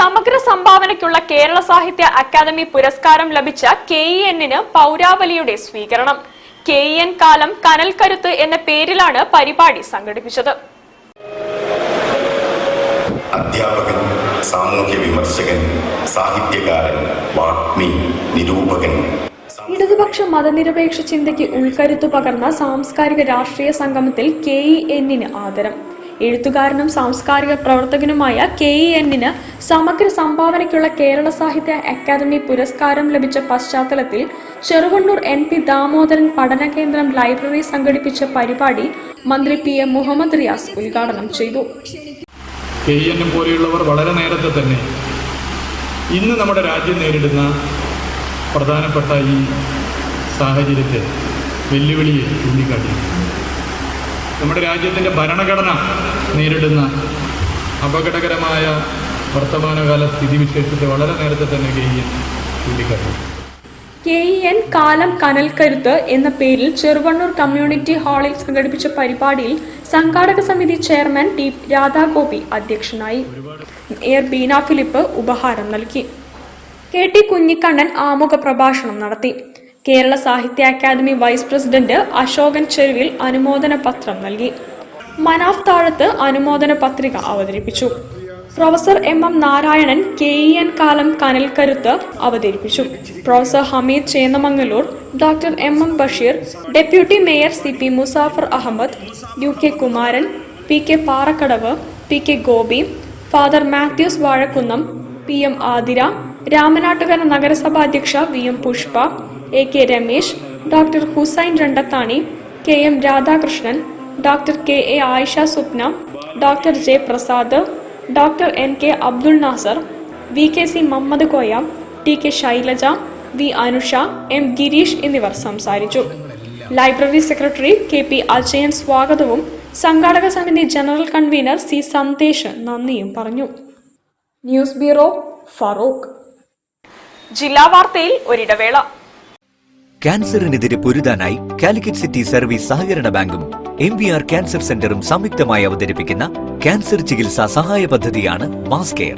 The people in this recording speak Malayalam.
സമഗ്ര സംഭാവനയ്ക്കുള്ള കേരള സാഹിത്യ അക്കാദമി പുരസ്കാരം ലഭിച്ച KEN-ന് പൗരാവലിയുടെ സ്വീകരണം. KEN കാലം കനൽ കരുത്ത് എന്ന പേരിലാണ് പരിപാടി സംഘടിപ്പിച്ചത്. അധ്യാപകൻ, സാമൂഹ്യ വിമർശകൻ, സാഹിത്യകാരൻ, വാഗ്മി, നിരൂപകൻ, ഇടതുപക്ഷ മതനിരപേക്ഷ ചിന്തയ്ക്ക് ഉൾക്കരുത്തു പകർന്ന സാംസ്കാരിക രാഷ്ട്രീയ സംഗമത്തിൽ KEN-ന് ആദരം. എഴുത്തുകാരനും സാംസ്കാരിക പ്രവർത്തകനുമായ KEN-ന് സമഗ്ര സംഭാവനയ്ക്കുള്ള കേരള സാഹിത്യ അക്കാദമി പുരസ്കാരം ലഭിച്ച പശ്ചാത്തലത്തിൽ ചെറുവണ്ണൂർ NP ദാമോദരൻ പഠന കേന്ദ്രം ലൈബ്രറി സംഘടിപ്പിച്ച പരിപാടി മന്ത്രി PM മുഹമ്മദ് റിയാസ് ഉദ്ഘാടനം ചെയ്തു. KEN പോലെയുള്ളവർ വളരെ നേരത്തെ തന്നെ ഇന്ന് നമ്മുടെ രാജ്യം നേരിടുന്ന പ്രധാനപ്പെട്ട ഈ സാഹചര്യത്തെ വെല്ലുവിളിയെ ചൂണ്ടിക്കാട്ടി. നമ്മുടെ രാജ്യത്തിൻ്റെ ഭരണഘടന നേരിടുന്ന അപകടകരമായ വർത്തമാനകാല സ്ഥിതിവിശേഷത്തെ വളരെ നേരത്തെ തന്നെ KEN ചൂണ്ടിക്കാട്ടി. KEN കാലം കനൽ കരുത്ത് എന്ന പേരിൽ ചെറുവണ്ണൂർ കമ്മ്യൂണിറ്റി ഹാളിൽ സംഘടിപ്പിച്ച പരിപാടിയിൽ സംഘാടക സമിതി ചെയർമാൻ T. രാധാഗോപി അധ്യക്ഷനായി. മേയർ ബീന ഫിലിപ്പ് ഉപഹാരം നൽകി. KT കുഞ്ഞിക്കണ്ണൻ ആമുഖ പ്രഭാഷണം നടത്തി. കേരള സാഹിത്യ അക്കാദമി വൈസ് പ്രസിഡന്റ് അശോകൻ ചെരുവിൽ അനുമോദന പത്രം നൽകി. മനാഫ് താഴത്ത് അനുമോദന പത്രിക അവതരിപ്പിച്ചു. പ്രൊഫസർ MM നാരായണൻ KEN കാലം കനൽ കരുത്ത് അവതരിപ്പിച്ചു. Professor Hameed Chennamangaloor, doctor MM Basheer, deputy mayor CP Musafar Ahammed, UK Kumaran, PK Parakkadavu, PK Gopi, father Mathews Vazhakkunnam, PM Athira, Ramanattukara നഗരസഭാ അധ്യക്ഷ VM Pushpa, AK Ramesh, doctor Hussain Randathani, KM Radhakrishnan, doctor KA Ayisha Swapna, doctor J Prasad, doctor NK Abdul Nasar, VKC Muhammad Koya, TK Shailaja, V Anusha, M Gireesh എന്നിവർ സംസാരിച്ചു. ലൈബ്രറി സെക്രട്ടറി KP അജയൻ സ്വാഗതവും സംഘാടക സമിതി ജനറൽ കൺവീനർ C സന്ദേശ് നന്ദിയും പറഞ്ഞു. News bureau, Farook. ജില്ലാ വാർത്തയിൽ ഒരിടവേള. ക്യാൻസറിനെതിരെ പൊരുതാനായി കാലിക്കറ്റ് സിറ്റി സർവീസ് സഹകരണ ബാങ്കും MVR ക്യാൻസർ സെന്ററും സംയുക്തമായി അവതരിപ്പിക്കുന്ന ക്യാൻസർ ചികിത്സാ സഹായ പദ്ധതിയാണ് മാസ് കെയർ.